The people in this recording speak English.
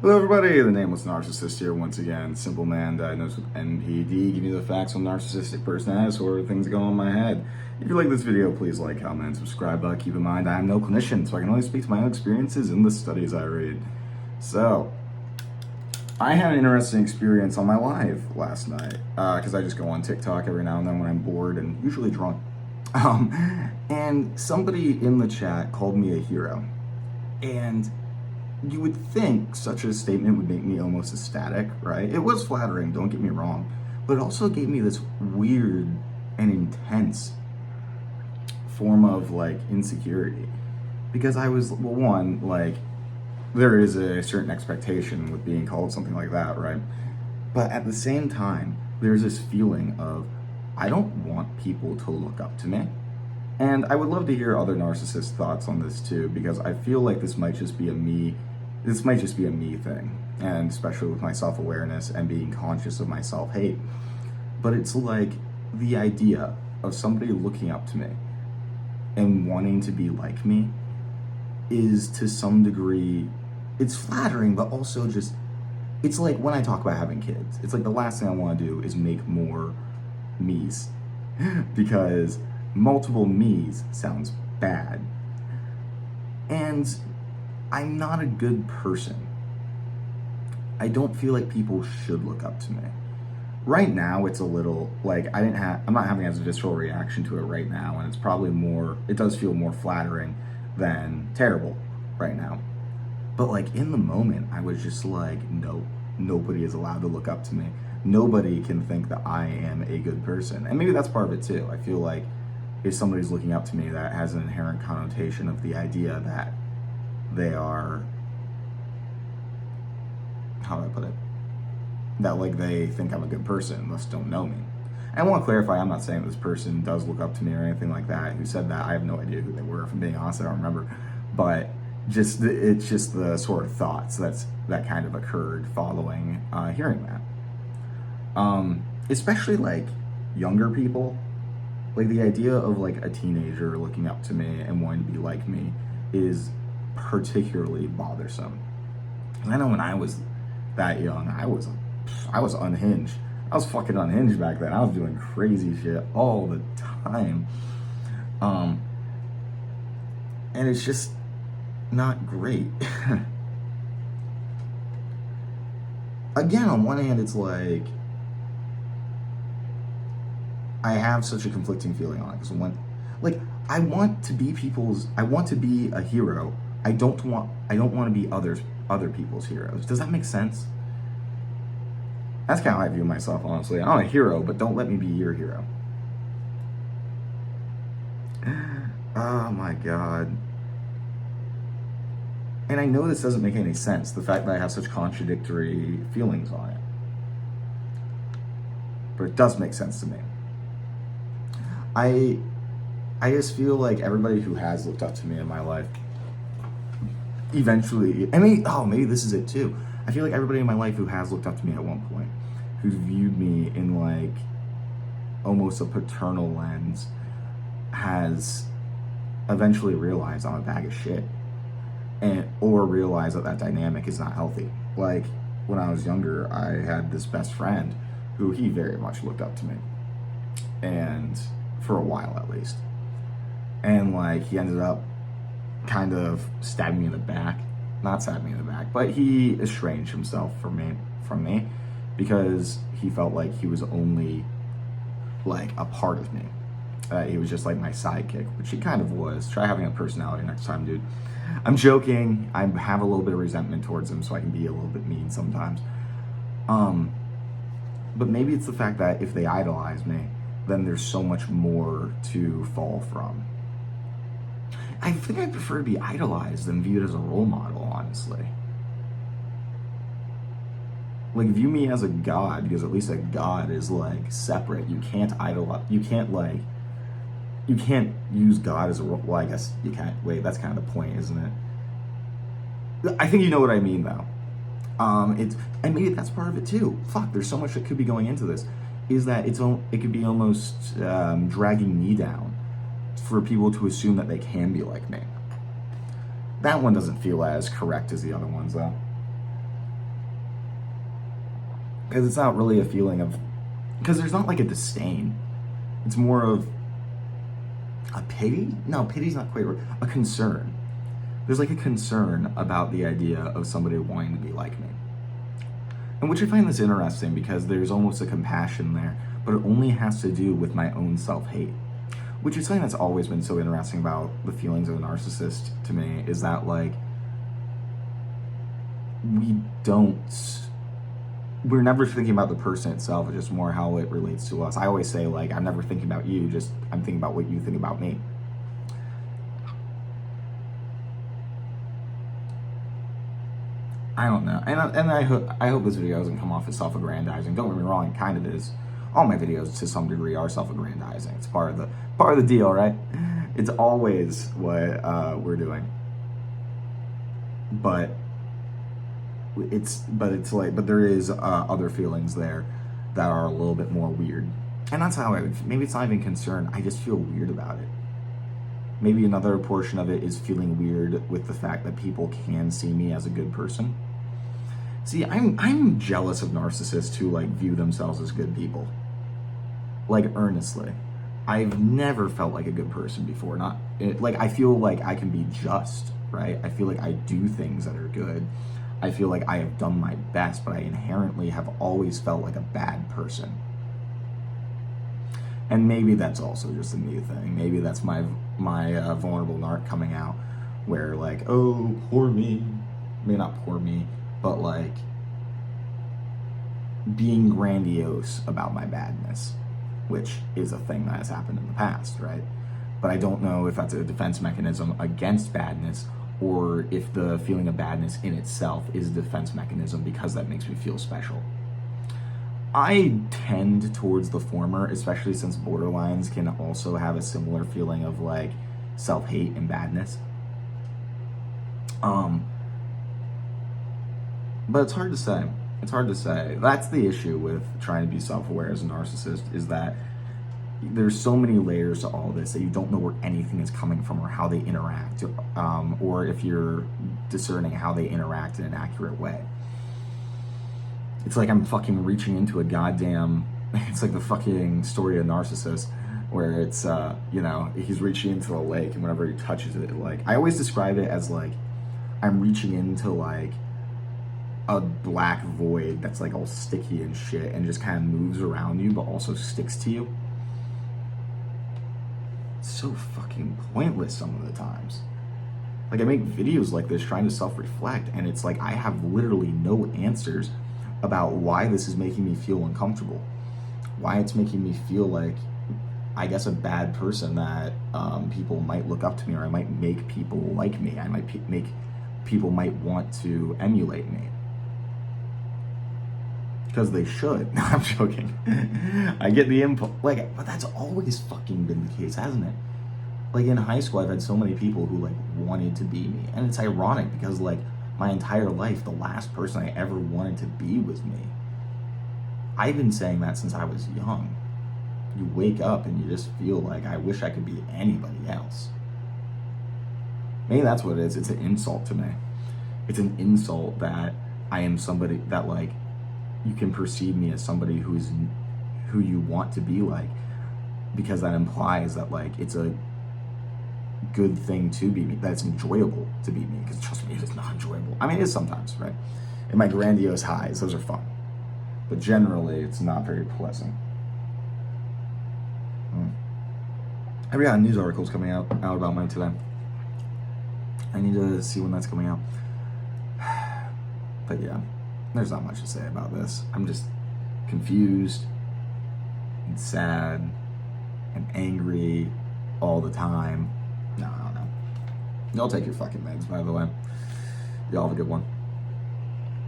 Hello everybody, the Nameless Narcissist here once again. Simple man diagnosed with NPD, giving you the facts on narcissistic personality disorder, things that go on in my head. If you like this video, please like, comment, and subscribe. Keep in mind, I am no clinician, so I can only speak to my own experiences in the studies I read. So, I had an interesting experience on my live last night, because I just go on TikTok every now and then when I'm bored and usually drunk. And somebody in the chat called me a hero. And you would think such a statement would make me almost ecstatic, right? It was flattering, don't get me wrong, but it also gave me this weird and intense form of like insecurity. Because I was, well, one, like, there is a certain expectation with being called something like that, right? But at the same time, there's this feeling of, I don't want people to look up to me. And I would love to hear other narcissist thoughts on this too, because I feel like this might just be a me thing, and especially with my self-awareness and being conscious of my self-hate. But it's like the idea of somebody looking up to me and wanting to be like me is to some degree, it's flattering, but also just, it's like when I talk about having kids, it's like the last thing I want to do is make more me's because multiple me's sounds bad. And I'm not a good person. I don't feel like people should look up to me. Right now, it's a little, like, I'm not having as a visceral reaction to it right now, and it's probably more, it does feel more flattering than terrible right now. But like in the moment, I was just like, no, nobody is allowed to look up to me. Nobody can think that I am a good person. And maybe that's part of it too. I feel like if somebody's looking up to me, that has an inherent connotation of the idea that they are, how do I put it? That like they think I'm a good person, thus don't know me. And I want to clarify, I'm not saying this person does look up to me or anything like that. Who said that? I have no idea who they were. If I'm being honest, I don't remember. But it's just the sort of thoughts that kind of occurred following hearing that. Especially like younger people. Like the idea of like a teenager looking up to me and wanting to be like me is particularly bothersome. And I know when I was that young, I was unhinged. I was fucking unhinged back then. I was doing crazy shit all the time. And it's just not great. Again, on one hand, it's like, I have such a conflicting feeling on it. Because I want to be a hero. I don't want to be other people's heroes. Does that make sense? That's kind of how I view myself, honestly. I'm a hero, but don't let me be your hero. Oh my God. And I know this doesn't make any sense, the fact that I have such contradictory feelings on it. But it does make sense to me. I just feel like everybody who has looked up to me in my life eventually, maybe this is it too. I feel like everybody in my life who has looked up to me at one point, who's viewed me in like almost a paternal lens, has eventually realized I'm a bag of shit, or realized that dynamic is not healthy. Like when I was younger, I had this best friend who he very much looked up to me, and for a while at least. And like he ended up kind of stabbing me in the back. Not stabbing me in the back, but he estranged himself from me because he felt like he was only like a part of me. He was just like my sidekick, which he kind of was. Try having a personality next time, dude. I'm joking. I have a little bit of resentment towards him, so I can be a little bit mean sometimes. But maybe it's the fact that if they idolize me, then there's so much more to fall from. I think I prefer to be idolized than viewed as a role model, honestly. Like, view me as a god, because at least a god is like separate. You can't idolize, you can't use God as a role. Well, I guess you can't. Wait, that's kind of the point, isn't it? I think you know what I mean, though. And maybe that's part of it too. Fuck, there's so much that could be going into this. Is that it could be almost dragging me down for people to assume that they can be like me. That one doesn't feel as correct as the other ones, though. Because it's not really a feeling of, because there's not like a disdain. It's more of a pity? No, pity's not quite right. A concern. There's like a concern about the idea of somebody wanting to be like me. And which I find this interesting because there's almost a compassion there, but it only has to do with my own self-hate. Which is something that's always been so interesting about the feelings of a narcissist to me, is that like, we're never thinking about the person itself, it's just more how it relates to us. I always say like, I'm never thinking about you, just I'm thinking about what you think about me. I don't know, and I hope this video doesn't come off as self-aggrandizing. Don't get me wrong, it kind of is. All my videos, to some degree, are self-aggrandizing. It's part of the deal, right? It's always what we're doing. But there is other feelings there that are a little bit more weird, and that's how maybe it's not even concern. I just feel weird about it. Maybe another portion of it is feeling weird with the fact that people can see me as a good person. See, I'm jealous of narcissists who like view themselves as good people. Like, earnestly. I've never felt like a good person before. I feel like I can be just, right? I feel like I do things that are good. I feel like I have done my best, but I inherently have always felt like a bad person. And maybe that's also just a me thing. Maybe that's my vulnerable narc coming out, where like, oh, poor me. Maybe not poor me, but like being grandiose about my badness, which is a thing that has happened in the past, right? But I don't know if that's a defense mechanism against badness, or if the feeling of badness in itself is a defense mechanism because that makes me feel special. I tend towards the former, especially since borderlines can also have a similar feeling of like self-hate and badness. But it's hard to say. It's hard to say. That's the issue with trying to be self-aware as a narcissist, is that there's so many layers to all this that you don't know where anything is coming from or how they interact, or if you're discerning how they interact in an accurate way. It's like I'm fucking reaching into a goddamn, it's like the fucking story of Narcissist, where it's, he's reaching into a lake, and whenever he touches it, like, I always describe it as like, I'm reaching into like a black void that's like all sticky and shit, and just kind of moves around you, but also sticks to you. It's so fucking pointless some of the times. Like, I make videos like this trying to self-reflect, and it's like, I have literally no answers about why this is making me feel uncomfortable, why it's making me feel like, I guess, a bad person that people might look up to me, or I might make people like me. I might make people might want to emulate me. Because they should. No, I'm joking. I get the impulse, like, but that's always fucking been the case, hasn't it? Like, in high school, I've had so many people who like wanted to be me, and it's ironic because like my entire life, the last person I ever wanted to be was me. I've been saying that since I was young. You wake up and you just feel like, I wish I could be anybody else. Maybe that's what it is. It's an insult to me. It's an insult that I am somebody that, like, you can perceive me as somebody who you want to be like, because that implies that like it's a good thing to be me, that it's enjoyable to be me, because trust me, it is not enjoyable. I mean, it is sometimes, right? And my grandiose highs, those are fun, but generally it's not very pleasant. I've got news articles coming out about mine today. I need to see when that's coming out. But yeah, there's not much to say about this. I'm just confused and sad and angry all the time. No, I don't know. Y'all take your fucking meds, by the way. Y'all have a good one.